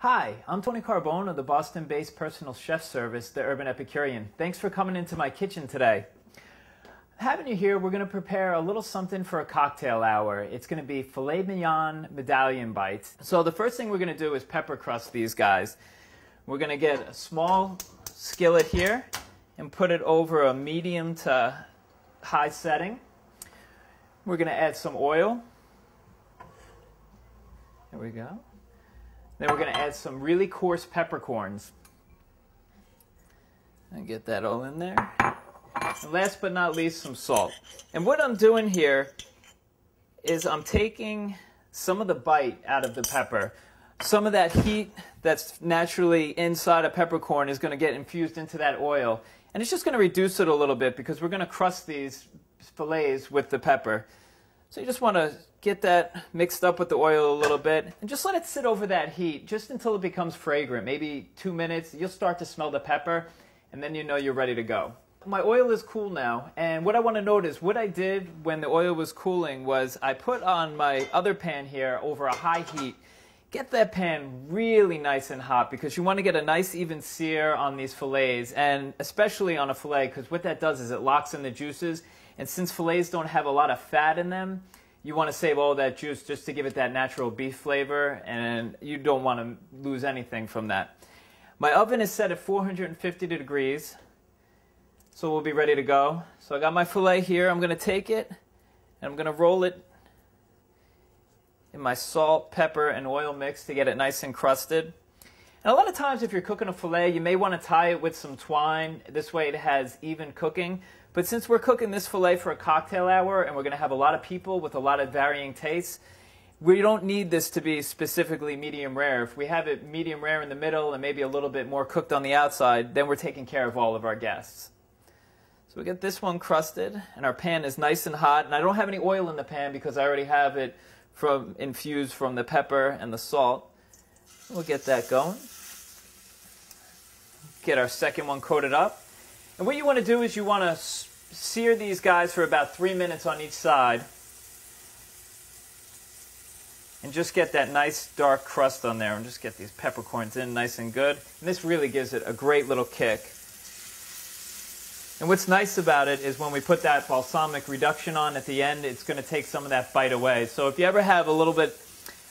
Hi, I'm Tony Carbone of the Boston-based personal chef service, the Urban Epicurean. Thanks for coming into my kitchen today. Having you here, we're going to prepare a little something for a cocktail hour. It's going to be Filet Mignon medallion bites. So the first thing we're going to do is pepper crust these guys. We're going to get a small skillet here and put it over a medium to high setting. We're going to add some oil. There we go. Then we're going to add some really coarse peppercorns. And get that all in there. And last but not least, some salt. And what I'm doing here is I'm taking some of the bite out of the pepper. Some of that heat that's naturally inside a peppercorn is going to get infused into that oil. And it's just going to reduce it a little bit because we're going to crust these fillets with the pepper. So you just want to get that mixed up with the oil a little bit and just let it sit over that heat just until it becomes fragrant. Maybe 2 minutes, you'll start to smell the pepper and then you know you're ready to go. My oil is cool now, and what I want to note is what I did when the oil was cooling was I put on my other pan here over a high heat. Get that pan really nice and hot because you want to get a nice even sear on these fillets, and especially on a fillet, because what that does is it locks in the juices. And since fillets don't have a lot of fat in them, you want to save all that juice just to give it that natural beef flavor, and you don't want to lose anything from that. My oven is set at 450 degrees, so we'll be ready to go. So I got my fillet here. I'm going to take it, and I'm going to roll it in my salt, pepper, and oil mix to get it nice and crusted. And a lot of times if you're cooking a fillet, you may want to tie it with some twine. This way it has even cooking. But since we're cooking this fillet for a cocktail hour and we're going to have a lot of people with a lot of varying tastes, we don't need this to be specifically medium rare. If we have it medium rare in the middle and maybe a little bit more cooked on the outside, then we're taking care of all of our guests. So we get this one crusted and our pan is nice and hot. And I don't have any oil in the pan because I already have it infused from the pepper and the salt. We'll get that going. Get our second one coated up. And what you want to do is you want to sear these guys for about 3 minutes on each side. And just get that nice dark crust on there and just get these peppercorns in nice and good. And this really gives it a great little kick. And what's nice about it is when we put that balsamic reduction on at the end, it's going to take some of that bite away. So if you ever have a little bit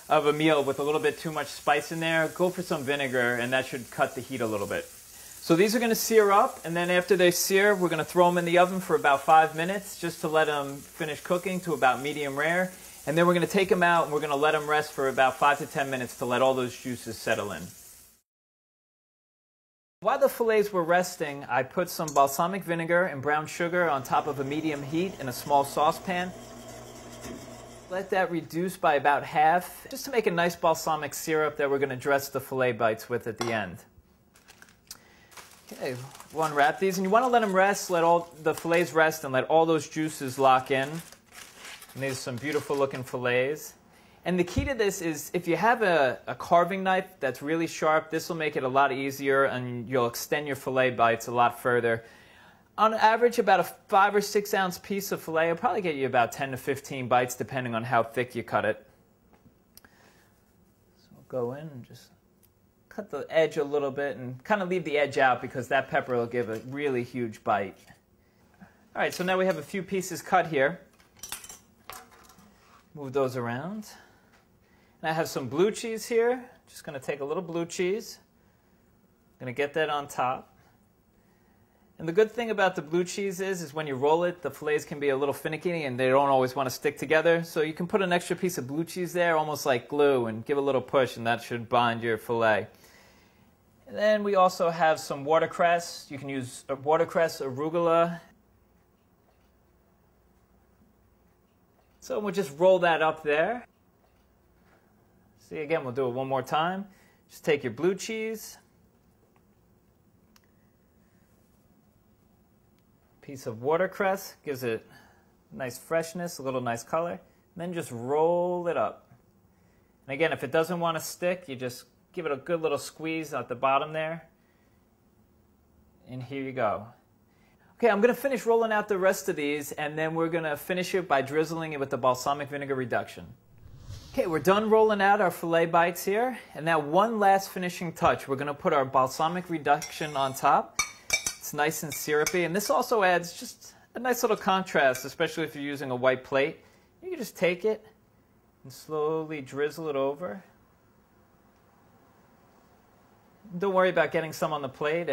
of a meal with a little bit too much spice in there, go for some vinegar and that should cut the heat a little bit. So these are going to sear up, and then after they sear, we're going to throw them in the oven for about 5 minutes just to let them finish cooking to about medium rare. And then we're going to take them out and we're going to let them rest for about 5 to 10 minutes to let all those juices settle in. While the fillets were resting, I put some balsamic vinegar and brown sugar on top of a medium heat in a small saucepan. Let that reduce by about half, just to make a nice balsamic syrup that we're going to dress the fillet bites with at the end. Okay, we'll unwrap these, and you want to let them rest, let all the fillets rest, and let all those juices lock in. And these are some beautiful looking fillets. And the key to this is if you have a carving knife that's really sharp, this will make it a lot easier and you'll extend your fillet bites a lot further. On average, about a 5 or 6 ounce piece of fillet will probably get you about 10 to 15 bites depending on how thick you cut it. So we'll go in and just cut the edge a little bit and kind of leave the edge out because that pepper will give a really huge bite. All right, so now we have a few pieces cut here. Move those around. And I have some blue cheese here. Just going to take a little blue cheese. I'm going to get that on top. And the good thing about the blue cheese is when you roll it, the fillets can be a little finicky and they don't always want to stick together. So you can put an extra piece of blue cheese there, almost like glue, and give a little push, and that should bind your fillet. And then we also have some watercress. You can use watercress, arugula. So we'll just roll that up there. See, again, we'll do it one more time. Just take your blue cheese, piece of watercress, gives it nice freshness, a little nice color, and then just roll it up. And again, if it doesn't want to stick, you just give it a good little squeeze at the bottom there. And here you go. Okay, I'm going to finish rolling out the rest of these, and then we're going to finish it by drizzling it with the balsamic vinegar reduction. Okay, we're done rolling out our filet bites here. And now one last finishing touch. We're going to put our balsamic reduction on top. It's nice and syrupy. And this also adds just a nice little contrast, especially if you're using a white plate. You can just take it and slowly drizzle it over. Don't worry about getting some on the plate.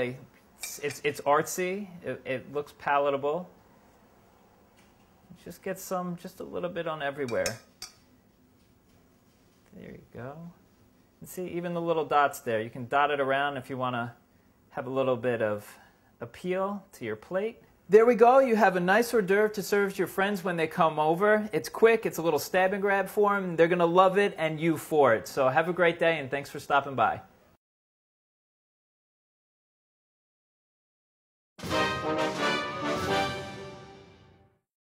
It's artsy. It looks palatable. Just get some, just a little bit on everywhere. There you go. And see, even the little dots there. You can dot it around if you want to have a little bit of appeal to your plate. There we go. You have a nice hors d'oeuvre to serve to your friends when they come over. It's quick. It's a little stab and grab for them. They're going to love it and you for it. So have a great day, and thanks for stopping by.